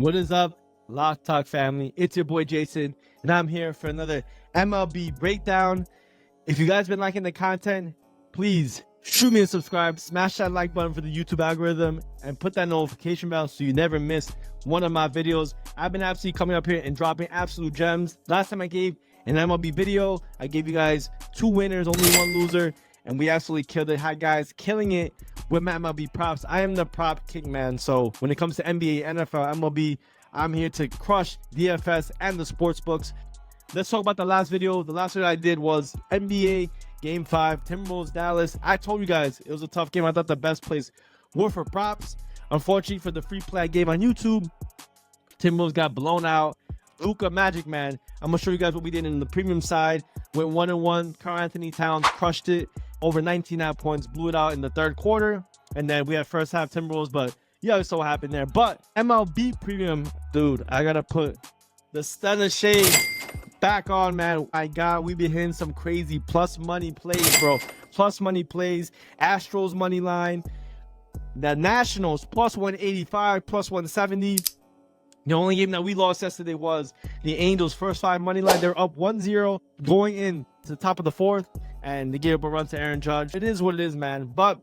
What is up, Lock Talk family? It's your boy Jason, and I'm here for another MLB breakdown. If you guys been liking the content, please shoot me a subscribe, smash that like button for the YouTube algorithm, and put that notification bell so you never miss one of my videos. I've been absolutely coming up here and dropping absolute gems. Last time I gave an MLB video, I gave you guys 2 winners, only 1 loser, and we absolutely killed it. Hi guys, killing it with my MLB props. I am the prop king, man. So when it comes to NBA, NFL, MLB, I'm here to crush DFS and the sports books. Let's talk about the last video. The last video I did was NBA Game 5, Timberwolves, Dallas. I told you guys it was a tough game. I thought the best place were for props. Unfortunately, for the free play I gave on YouTube, Timberwolves got blown out. Luka Magic, man. I'm going to show you guys what we did in the premium side. Went 1-1. Karl Anthony Towns crushed it. Over 19.5 points. Blew it out in the third quarter. And then we had first half Timberwolves, but yeah, I saw what happened there. But MLB premium, dude, I got to put the stunner shade back on, man. My God, we been hitting some crazy plus money plays, bro. Plus money plays. Astros money line. The Nationals plus 185, plus 170. The only game that we lost yesterday was the Angels' first 5 money line. They're up 1-0 going in to the top of the 4th, and they gave up a run to Aaron Judge. It is what it is, man. But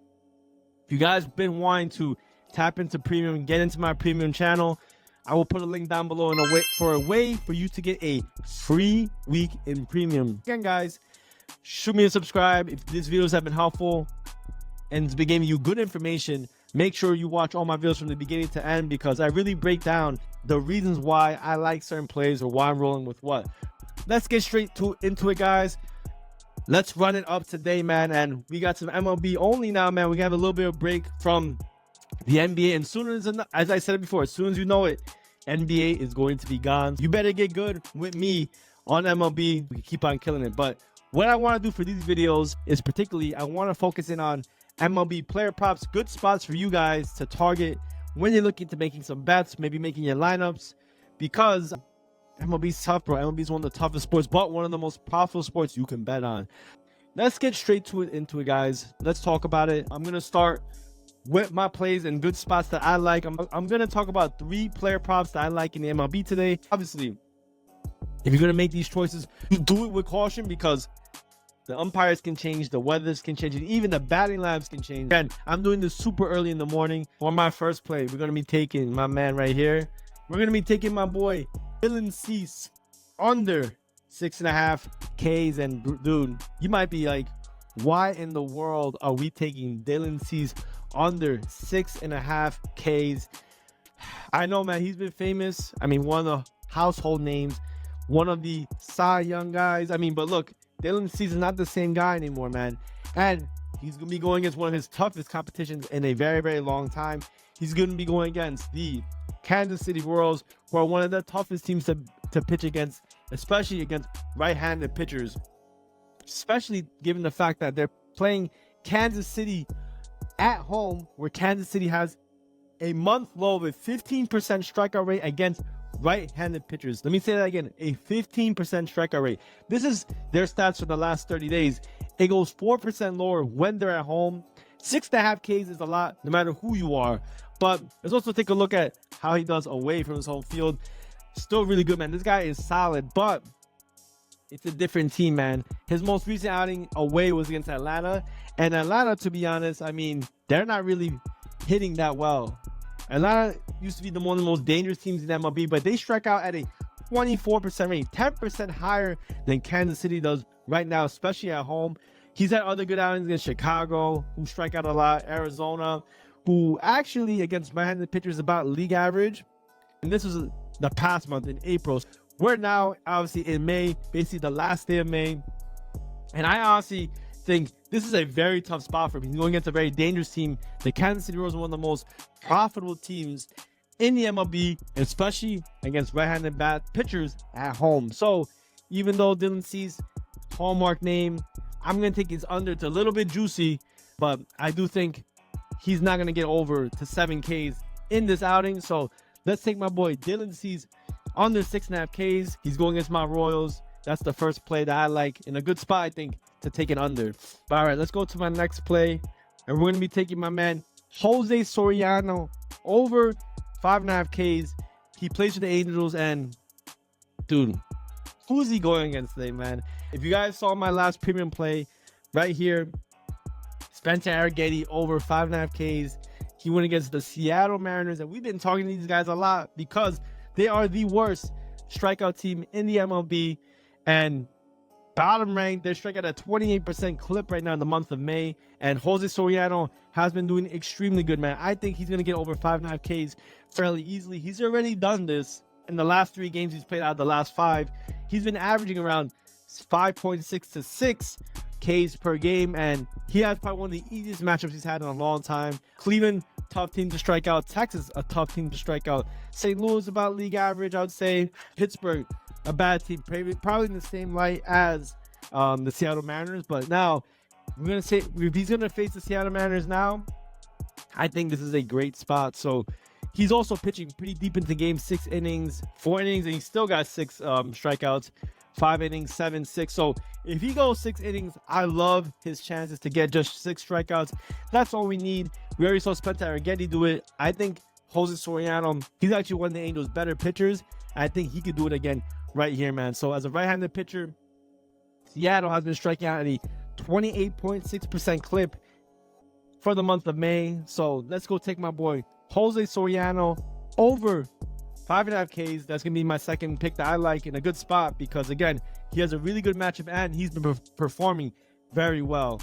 if you guys been wanting to tap into premium, get into my premium channel, I will put a link down below in a way for you to get a free week in premium. Again, guys, shoot me a subscribe if these videos have been helpful and it's been giving you good information. Make sure you watch all my videos from the beginning to end, because I really break down the reasons why I like certain plays or why I'm rolling with what. Let's get straight into it, guys. Let's run it up today, man. And we got some MLB only now, man. We have a little bit of break from the NBA, and sooner as I said it before, as soon as you know it, NBA is going to be gone. You better get good with me on MLB. We can keep on killing it. But what I want to do for these videos is particularly I want to focus in on MLB player props, good spots for you guys to target when you're looking to making some bets, maybe making your lineups, because MLB's tough, bro. MLB is one of the toughest sports, but one of the most profitable sports you can bet on. Let's get straight into it, guys. Let's talk about it. I'm gonna start with my plays and good spots that I like. I'm gonna talk about 3 player props that I like in the MLB today. Obviously, if you're gonna make these choices, do it with caution, because the umpires can change, the weathers can change, and even the batting labs can change. And I'm doing this super early in the morning. For my first play, we're going to be taking my man right here. We're going to be taking my boy, Dylan Cease, under 6.5 Ks. And dude, you might be like, why in the world are we taking Dylan Cease under 6.5 Ks? I know, man, he's been famous. I mean, one of the household names, one of the Cy Young guys. I mean, but look, Dylan Cease is not the same guy anymore, man. And he's going to be going against one of his toughest competitions in a very, very long time. He's going to be going against the Kansas City Royals, who are one of the toughest teams to pitch against, especially against right-handed pitchers. Especially given the fact that they're playing Kansas City at home, where Kansas City has a month low of a 15% strikeout rate against right-handed pitchers. Let me say that again, a 15% strikeout rate. This is their stats for the last 30 days. It goes 4% lower when they're at home. 6.5 Ks is a lot, no matter who you are. But let's also take a look at how he does away from his home field. Still really good, man. This guy is solid, but it's a different team, man. His most recent outing away was against Atlanta. And Atlanta, to be honest, I mean, they're not really hitting that well. Atlanta used to be one of the most dangerous teams in MLB, but they strike out at a 24% rate, 10% higher than Kansas City does right now, especially at home. He's had other good outings against Chicago, who strike out a lot, Arizona, who actually against right-handed pitchers about league average. And this was the past month in April. We're now obviously in May, basically the last day of May. And I honestly think this is a very tough spot for him. He's going against a very dangerous team. The Kansas City Royals are one of the most profitable teams in the MLB, especially against right-handed pitchers at home. So even though Dylan Cease, hallmark name, I'm going to take his under. It's a little bit juicy, but I do think he's not going to get over to 7 Ks in this outing. So let's take my boy Dylan Cease under 6.5 Ks. He's going against my Royals. That's the first play that I like in a good spot, I think, to take it under. But all right, let's go to my next play. And we're going to be taking my man Jose Soriano over 5.5 Ks. He plays for the Angels, and dude, who's he going against today, man? If you guys saw my last premium play right here, Spencer Arrogate over 5.5 Ks. He went against the Seattle Mariners, and we've been talking to these guys a lot because they are the worst strikeout team in the MLB, and bottom ranked. They're striking at a 28% clip right now in the month of May, and Jose Soriano has been doing extremely good, man. I think he's going to get over 5.5 Ks fairly easily. He's already done this in the last 3 games he's played out of the last 5. He's been averaging around 5.6 to 6 Ks per game, and he has probably one of the easiest matchups he's had in a long time. Cleveland, tough team to strike out. Texas, a tough team to strike out. St. Louis, about league average, I would say. Pittsburgh, a bad team, probably in the same light as the Seattle Mariners. But now, we're going to say, if he's going to face the Seattle Mariners now, I think this is a great spot. So he's also pitching pretty deep into game, 6 innings, 4 innings, and he's still got 6 strikeouts, 5 innings, 7, 6. So if he goes 6 innings, I love his chances to get just 6 strikeouts. That's all we need. We already saw Spencer Arrogate do it. I think Jose Soriano, he's actually one of the Angels' better pitchers. I think he could do it again right here, man. So as a right-handed pitcher, Seattle has been striking out at a 28.6% clip for the month of May. So let's go take my boy Jose Soriano over 5.5 Ks. That's going to be my second pick that I like in a good spot because, again, he has a really good matchup and he's been performing very well.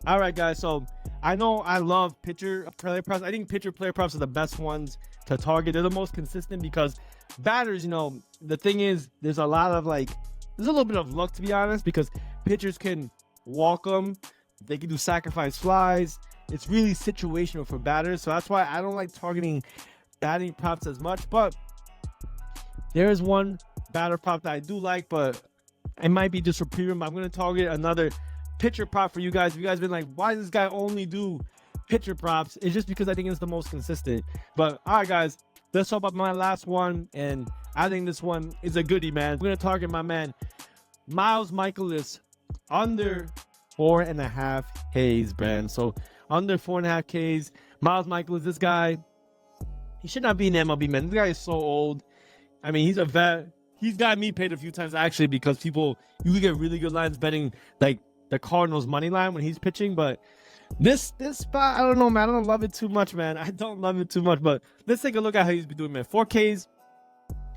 All right, guys. So I know I love pitcher player props. I think pitcher player props are the best ones to target. They're the most consistent because batters, you know, the thing is, there's a little bit of luck, to be honest, because pitchers can walk them. They can do sacrifice flies. It's really situational for batters. So that's why I don't like targeting batting props as much. But there is one batter prop that I do like, but it might be just for premium. I'm going to target another pitcher prop for you guys. If you guys been like, why does this guy only do pitcher props? It's just because I think it's the most consistent. But all right, guys, let's talk about my last one, and I think this one is a goodie, man. I'm going to target my man Myles Michaelis under 4.5 Ks, man. So under 4.5 Ks, Myles Michaelis, this guy, he should not be in MLB, man. This guy is so old. I mean, he's a vet. He's got me paid a few times actually because you can get really good lines betting like the Cardinals money line when he's pitching. But this spot, I don't know, man. I don't love it too much, man. I don't love it too much. But let's take a look at how he's been doing, man. 4 Ks,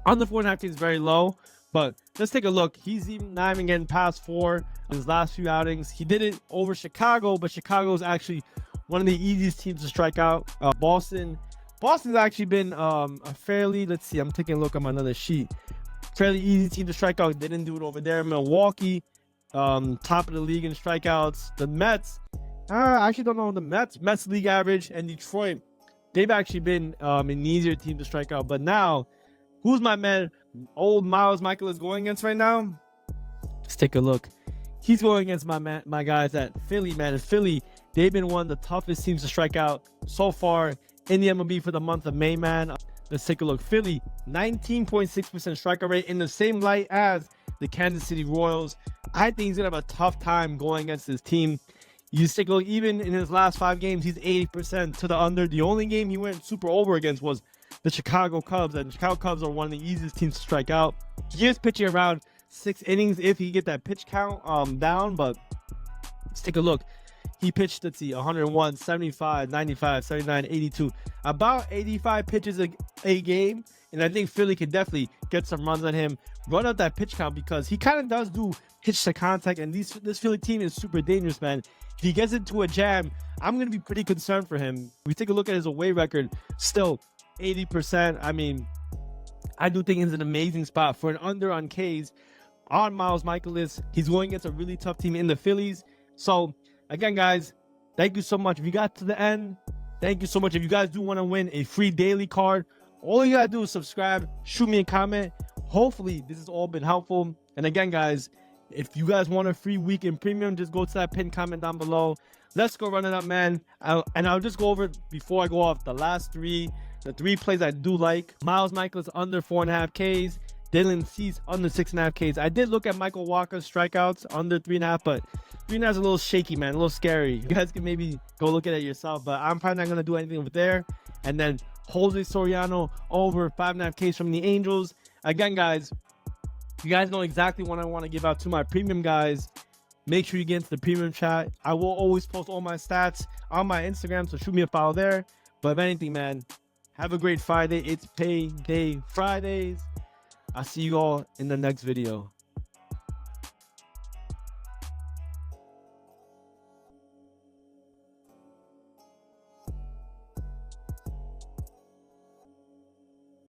under 4.5 Ks is very low. But let's take a look. He's even not even getting past 4 in his last few outings. He did it over Chicago, but Chicago is actually one of the easiest teams to strike out. Boston's actually been a fairly, let's see, I'm taking a look at my another sheet. Fairly easy team to strike out. They didn't do it over there. Milwaukee, top of the league in strikeouts. The Mets, I actually don't know the Mets league average, and Detroit, they've actually been an easier team to strike out. But now, who's my man, old Myles Michaelis, going against right now? Let's take a look. He's going against my guys at Philly, man. And Philly, they've been one of the toughest teams to strike out so far in the MLB for the month of May, man. Let's take a look. Philly, 19.6% strikeout rate, in the same light as the Kansas City Royals. I think he's going to have a tough time going against this team. You just take a look, even in his last 5 games, he's 80% to the under. The only game he went super over against was the Chicago Cubs, and the Chicago Cubs are one of the easiest teams to strike out. He is pitching around 6 innings if he get that pitch count down, but let's take a look. He pitched, let's see, 101, 75, 95, 79, 82, about 85 pitches a game. And I think Philly can definitely get some runs on him, run up that pitch count, because he kind of does do pitch to contact. And this Philly team is super dangerous, man. If he gets into a jam, I'm going to be pretty concerned for him. If we take a look at his away record, still 80%. I mean, I do think it's an amazing spot for an under on Ks on Myles Michaelis. He's going against a really tough team in the Phillies. So, again, guys, thank you so much. If you got to the end, thank you so much. If you guys do want to win a free daily card, all you got to do is subscribe, shoot me a comment. Hopefully, this has all been helpful. And again, guys, if you guys want a free weekend premium, just go to that pinned comment down below. Let's go run it up, man. I'll just go over, before I go off, the 3 plays I do like. Myles Michaelis under 4.5 Ks. Dylan Cease under 6.5 Ks. I did look at Michael Walker's strikeouts under 3.5, but 3.5 is a little shaky, man, a little scary. You guys can maybe go look at it yourself, but I'm probably not going to do anything over there. And then Jose Soriano over 5.5Ks from the Angels. Again, guys, you guys know exactly what I want to give out to my premium guys. Make sure you get into the premium chat. I will always post all my stats on my Instagram, so shoot me a follow there. But if anything, man, have a great Friday. It's Payday Fridays. I'll see you all in the next video.